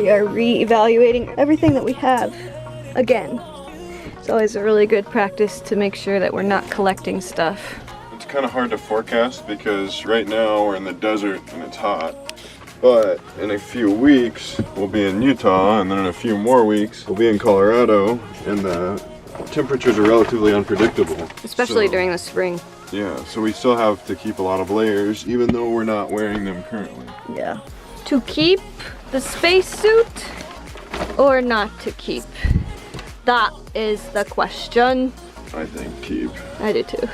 we are re-evaluating everything that we have again. It's always a really good practice to make sure that we're not collecting stuff. It's kind of hard to forecast because right now we're in the desert and it's hot. But in a few weeks we'll be in Utah, and then in a few more weeks we'll be in Colorado, and the temperatures are relatively unpredictable. Especially during the spring. Yeah, so we still have to keep a lot of layers even though we're not wearing them currently. Yeah. To keep the spacesuit or not to keep? That is the question. I think keep. I do too.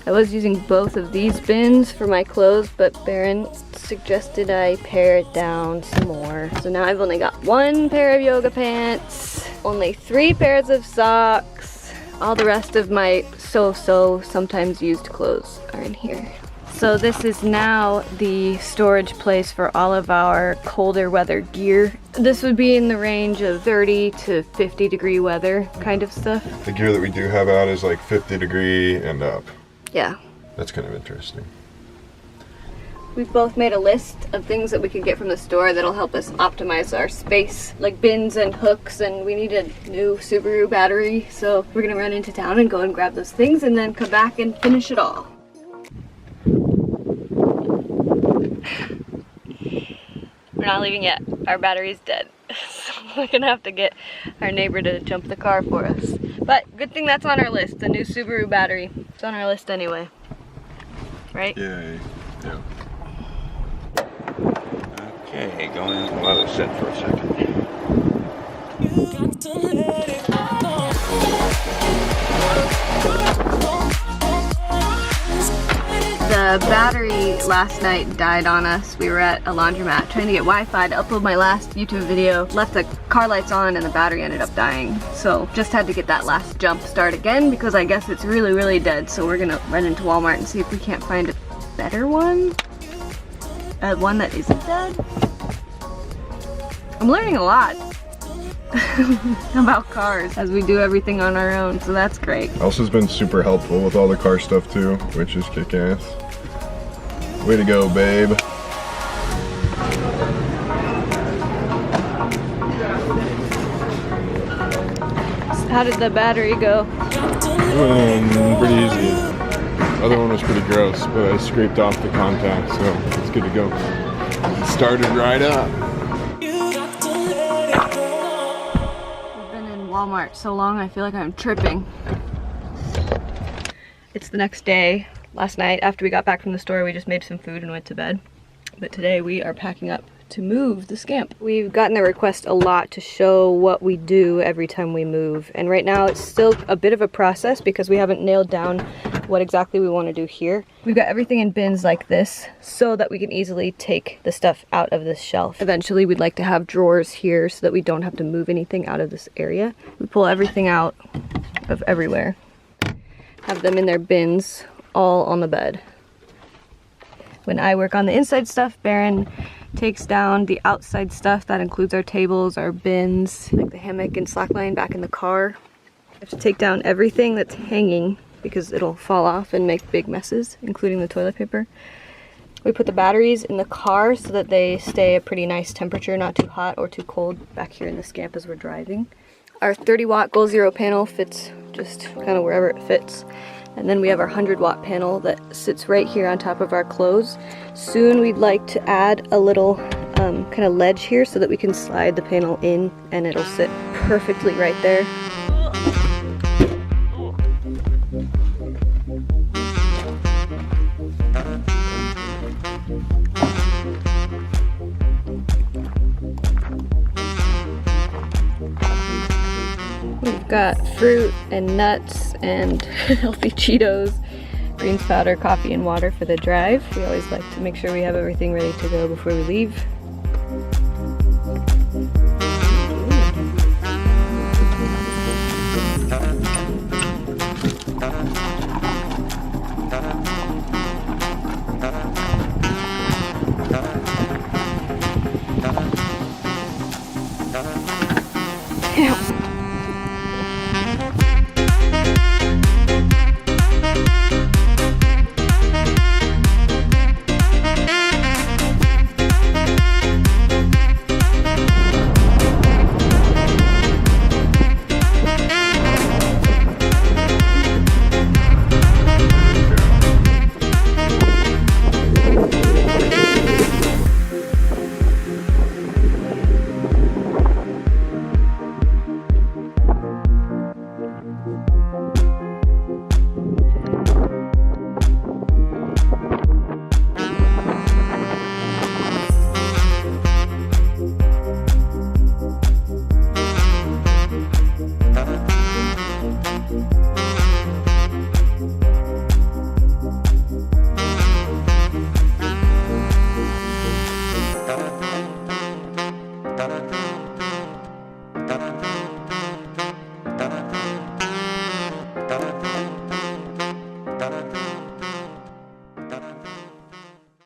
I was using both of these bins for my clothes, but Barron suggested I pare it down some more. So now I've only got 1 pair of yoga pants, only 3 pairs of socks. All the rest of my sometimes used clothes are in here. So this is now the storage place for all of our colder weather gear. This would be in the range of 30 to 50 degree weather kind of stuff. The gear that we do have out is like 50 degree and up. Yeah. That's kind of interesting. We've both made a list of things that we could get from the store that'll help us optimize our space, like bins and hooks, and we need a new Subaru battery, so we're gonna run into town and go and grab those things and then come back and finish it all. We're not leaving yet. Our battery's dead. So we're gonna have to get our neighbor to jump the car for us. But good thing that's on our list, the new Subaru battery. It's on our list anyway. Right? Yay. Yeah. Okay, going in. I'll let it sit for a second. The battery last night died on us. We were at a laundromat trying to get Wi-Fi to upload my last YouTube video. Left the car lights on and the battery ended up dying. So just had to get that last jump start again because I guess it's really dead. So we're gonna run into Walmart and see if we can't find a better one. One that isn't dead. I'm learning a lot about cars as we do everything on our own, so that's great. Elsa's been super helpful with all the car stuff too, which is kick-ass. Way to go, babe. How did the battery go? Pretty easy. The other one was pretty gross, but I scraped off the contact, so it's good to go. It started right up. We've been in Walmart so long, I feel like I'm tripping. It's the next day. Last night, after we got back from the store, we just made some food and went to bed. But today we are packing up to move the SCAMP. We've gotten a request a lot to show what we do every time we move, and right now it's still a bit of a process because we haven't nailed down what exactly we want to do here. We've got everything in bins like this so that we can easily take the stuff out of this shelf. Eventually we'd like to have drawers here so that we don't have to move anything out of this area. We pull everything out of everywhere, have them in their bins all on the bed. When I work on the inside stuff, Barron takes down the outside stuff. That includes our tables, our bins, like the hammock and slackline back in the car. I have to take down everything that's hanging because it'll fall off and make big messes, including the toilet paper. We put the batteries in the car so that they stay a pretty nice temperature, not too hot or too cold back here in the SCAMP as we're driving. Our 30-watt Goal Zero panel fits just kind of wherever it fits. And then we have our 100-watt panel that sits right here on top of our clothes. Soon we'd like to add a little kind of ledge here so that we can slide the panel in and it'll sit perfectly right there. We've got fruit and nuts and healthy Cheetos, greens powder, coffee, and water for the drive. We always like to make sure we have everything ready to go before we leave.